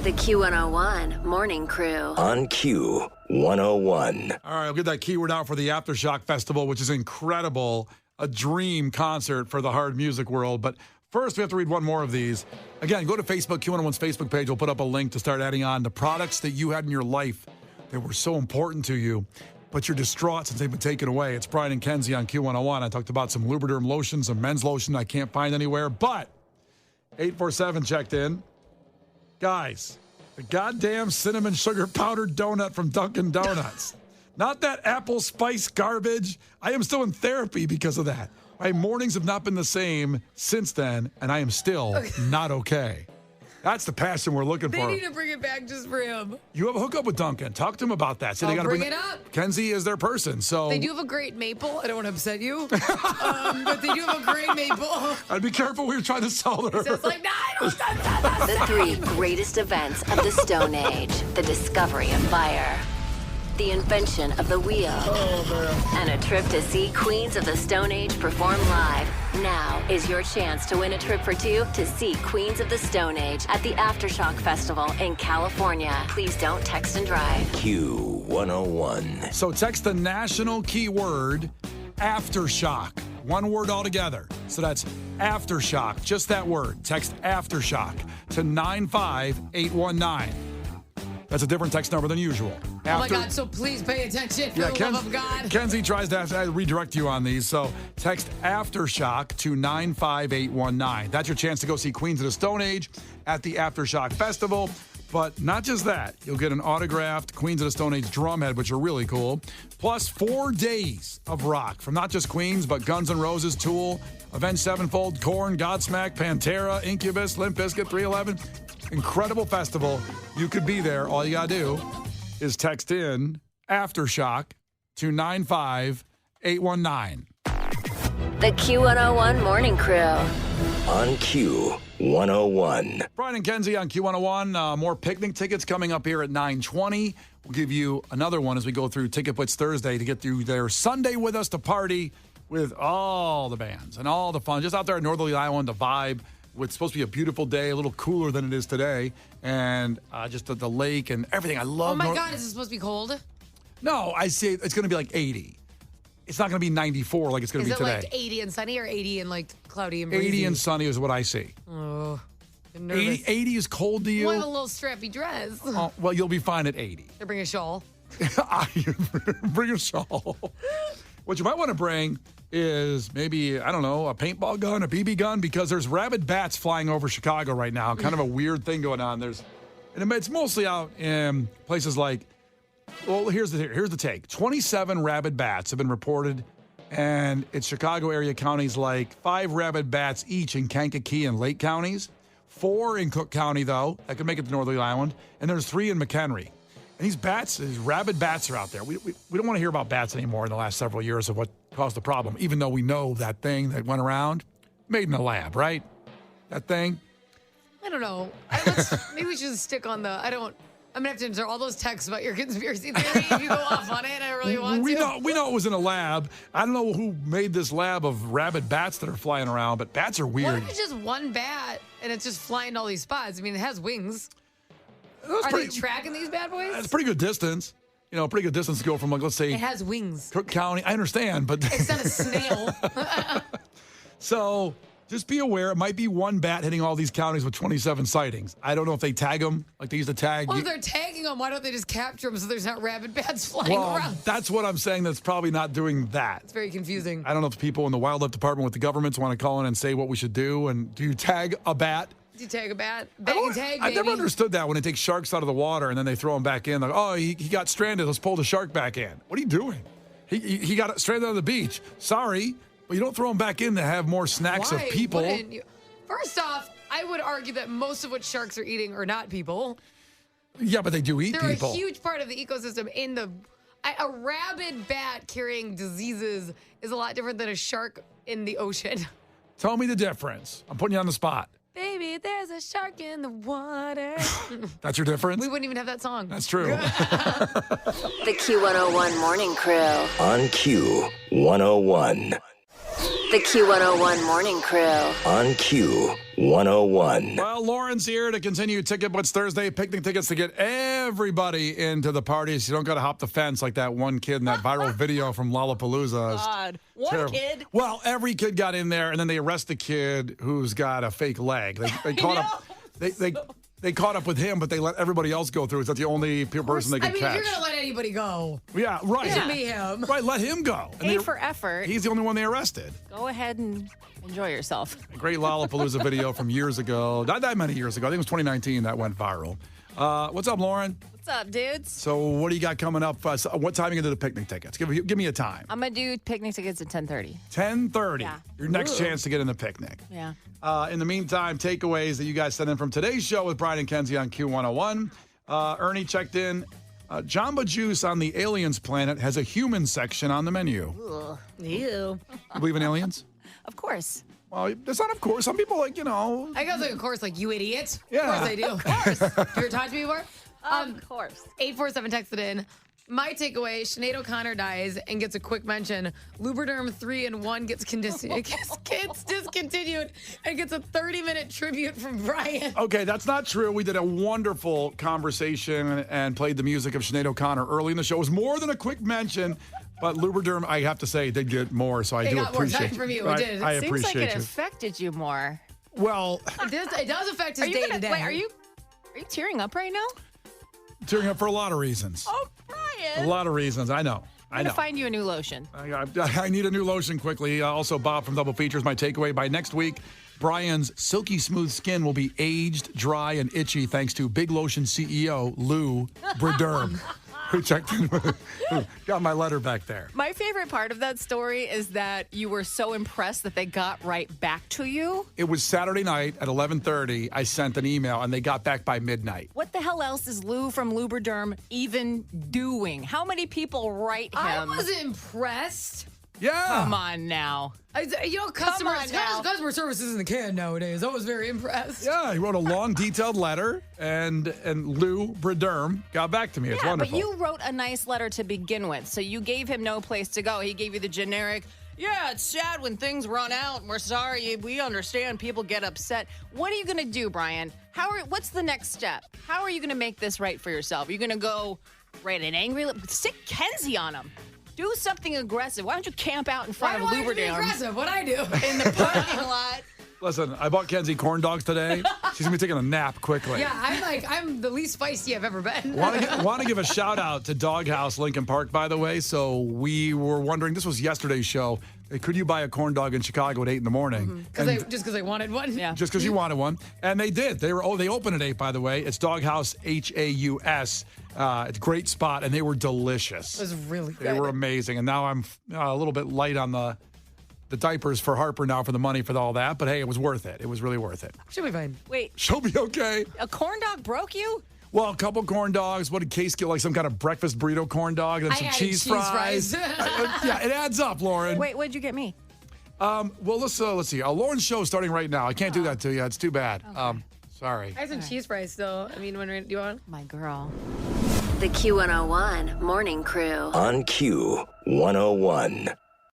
The Q101 Morning Crew. On Q101. All right, I'll get that keyword out for the Aftershock Festival, which is incredible. A dream concert for the hard music world. But first, we have to read one more of these. Again, go to Facebook, Q101's Facebook page. We'll put up a link to start adding on the products that you had in your life that were so important to you, but you're distraught since they've been taken away. It's Brian and Kenzie on Q101. I talked about some Lubriderm lotion, some men's lotion I can't find anywhere, but 847 checked in. Guys, the goddamn cinnamon sugar powdered donut from Dunkin' Donuts. Not that apple spice garbage. I am still in therapy because of that. My mornings have not been the same since then, and I am still not okay. That's the passion we're looking for. They need to bring it back just for him. You have a hookup with Dunkin'. Talk to him about that. So they got to bring it up. Kenzie is their person. So They do have a great maple. I don't want to upset you, but they do have a great maple. I'd be careful we were trying to sell her. So it's like, no, I don't The three greatest events of the Stone Age. The discovery of fire. The invention of the wheel. And a trip to see Queens of the Stone Age perform live. Now is your chance to win a trip for two to see Queens of the Stone Age at the Aftershock Festival in California. Please don't text and drive. Q101. So text the national keyword Aftershock. One word altogether. So that's Aftershock. Just that word. Text Aftershock to 95819. That's a different text number than usual. Oh my God, so please pay attention for the love of God. Kenzie tries to redirect you on these, so text Aftershock to 95819. That's your chance to go see Queens of the Stone Age at the Aftershock Festival. But not just that. You'll get an autographed Queens of the Stone Age drumhead, which are really cool. Plus 4 days of rock from not just Queens, but Guns N' Roses, Tool, Avenged Sevenfold, Korn, Godsmack, Pantera, Incubus, Limp Bizkit, 311. Incredible festival. You could be there. All you got to do is text in Aftershock to 95819. The Q101 Morning Crew. On Q101. Brian and Kenzie on Q101. More picnic tickets coming up here at 9:20. We'll give you another one as we go through Ticket Blitz Thursday to get through there Sunday with us to party with all the bands and all the fun. Just out there at Northerly Island, the vibe. It's supposed to be a beautiful day, a little cooler than it is today, and just the lake and everything. I love. Oh my God, is it supposed to be cold? No, I say it's going to be like 80. It's not going to be 94 like it's going to be today. Is it like 80 and sunny or 80 and like cloudy and breezy? 80 and sunny is what I see. Oh, I'm nervous. 80 is cold to you? Well, I have a little strappy dress. Oh, well, you'll be fine at 80. I bring a shawl. Bring a shawl. What you might want to bring is maybe, I don't know, a paintball gun, a BB gun, because there's rabid bats flying over Chicago right now. Kind of a weird thing going on. And it's mostly out in places like, well, here's the take. 27 rabid bats have been reported, and it's Chicago area counties like 5 rabid bats each in Kankakee and Lake counties, 4 in Cook County, though. That could make it to Northerly Island. And there's 3 in McHenry. And these rabid bats are out there. We don't want to hear about bats anymore in the last several years of what caused the problem, even though we know that thing that went around, made in a lab, right? That thing. I don't know. Maybe we should stick on I'm going to have to answer all those texts about your conspiracy theory if you go off on it. I really want to. We know it was in a lab. I don't know who made this lab of rabid bats that are flying around, but bats are weird. What if it's just one bat and it's just flying to all these spots? I mean, it has wings. Are they tracking these bad boys? It's a pretty good distance. You know, pretty good distance to go from, like, let's say... It has wings. Cook County. I understand, but... It's not a snail. So, just be aware. It might be one bat hitting all these counties with 27 sightings. I don't know if they tag them like they used to tag... Well, if they're tagging them, why don't they just capture them so there's not rabid bats flying around? That's what I'm saying. That's probably not doing that. It's very confusing. I don't know if people in the wildlife department with the governments want to call in and say what we should do. And do you tag a bat? Do you tag a bat? Bag and tag, baby. I've never understood that when they take sharks out of the water and then they throw them back in. Like, oh, he got stranded. Let's pull the shark back in. What are you doing? He got stranded on the beach. Sorry, but you don't throw him back in to have more snacks of people. First off, I would argue that most of what sharks are eating are not people. Yeah, but they do eat They're people. They're a huge part of the ecosystem. A rabid bat carrying diseases is a lot different than a shark in the ocean. Tell me the difference. I'm putting you on the spot. Baby, there's a shark in the water. That's your difference? We wouldn't even have that song. That's true. The Q101 Morning Crew. On Q101. The Q101 Morning Crew. On Q101. Well, Lauren's here to continue Ticket Blitz Thursday. Picnic tickets to get everybody into the parties. You don't got to hop the fence like that one kid in that viral video from Lollapalooza. God. One Terrible. kid? Well, every kid got in there, and then they arrest the kid who's got a fake leg. They caught up. They caught up with him, but they let everybody else go through. Is that the only person they could catch? You're going to let anybody go. Yeah, right. It should be him. Right, let him go. And Pay for effort. He's the only one they arrested. Go ahead and enjoy yourself. Great Lollapalooza video from years ago. Not that many years ago. I think it was 2019 that went viral. What's up, Lauren? What's up, dudes? So what do you got coming up? What time are you going to do the picnic tickets? Give me a time. I'm going to do picnic tickets at 10:30. 10:30. Yeah. Your next chance to get in the picnic. Yeah. In the meantime, takeaways that you guys sent in from today's show with Brian and Kenzie on Q101. Ernie checked in. Jamba Juice on the aliens planet has a human section on the menu. Ugh. Ew. You believe in aliens? Of course. Well, that's not of course. Some people I guess, of course, like, you idiot. Yeah. Of course I do. Of course. You ever talked to me before? Of course. 847 texted in. My takeaway, Sinead O'Connor dies and gets a quick mention. Lubriderm 3-in-1 gets discontinued and gets a 30-minute tribute from Brian. Okay, that's not true. We did a wonderful conversation and played the music of Sinead O'Connor early in the show. It was more than a quick mention, but Lubriderm, I have to say, did get more, so I do got more appreciate time from you. I, It did. I Seems appreciate like it you. affected you more. Well, It does affect his Are you day gonna, to day. wait, are you tearing up right now? tearing up for a lot of reasons. Oh, A Brian. lot of reasons. I know. I'm going to find you a new lotion. I need a new lotion quickly. Also, Bob from Double Features, my takeaway. By next week, Brian's silky smooth skin will be aged, dry, and itchy thanks to Big Lotion CEO Lou Briderm, who checked in with got my letter back there. My favorite part of that story is that you were so impressed that they got right back to you. It was Saturday night at 11:30. I sent an email, and they got back by midnight. What the hell else is Lou from Lubriderm even doing? How many people write him? I wasn't impressed. Yeah. Come on now. Customer on now. service is in the can nowadays. I was very impressed. Yeah, he wrote a long, detailed letter, and Lou Briderm got back to me. It's Yeah, wonderful. but you wrote a nice letter to begin with, so you gave him no place to go. He gave you the generic, yeah, it's sad when things run out, and we're sorry. We understand people get upset. What are you going to do, Brian? What's the next step? How are you going to make this right for yourself? You're going to go write an angry letter? Stick Kenzie on him. Do something aggressive. Why don't you camp out in front of Why do I have to be Lubriderm aggressive? What'd I do? in the parking lot? Listen, I bought Kenzie corn dogs today. She's going to be taking a nap quickly. Yeah, I'm the least feisty I've ever been. Want to give a shout out to Doghouse Lincoln Park, by the way. So we were wondering, this was yesterday's show. Could you buy a corn dog in Chicago at 8 in the morning? Just because I wanted one. Yeah. Just because you wanted one. And they did. They open at 8, by the way. It's Doghouse, Haus. It's a great spot, and they were delicious. It was really good. They were amazing. And now I'm a little bit light on the diapers for Harper now for the money for all that. But, hey, it was worth it. It was really worth it. Should be fine. Wait, She'll be okay. a corn dog broke you? Well, a couple corn dogs. What did Case get? Like some kind of breakfast burrito corn dog and then some added cheese fries. Yeah, it adds up, Lauren. Wait, what'd you get me? Well, let's see. Lauren's show is starting right now. I can't do that to you. It's too bad. Sorry. I have some cheese fries still. I mean, do you want? My girl. The Q101 Morning Crew. On Q101.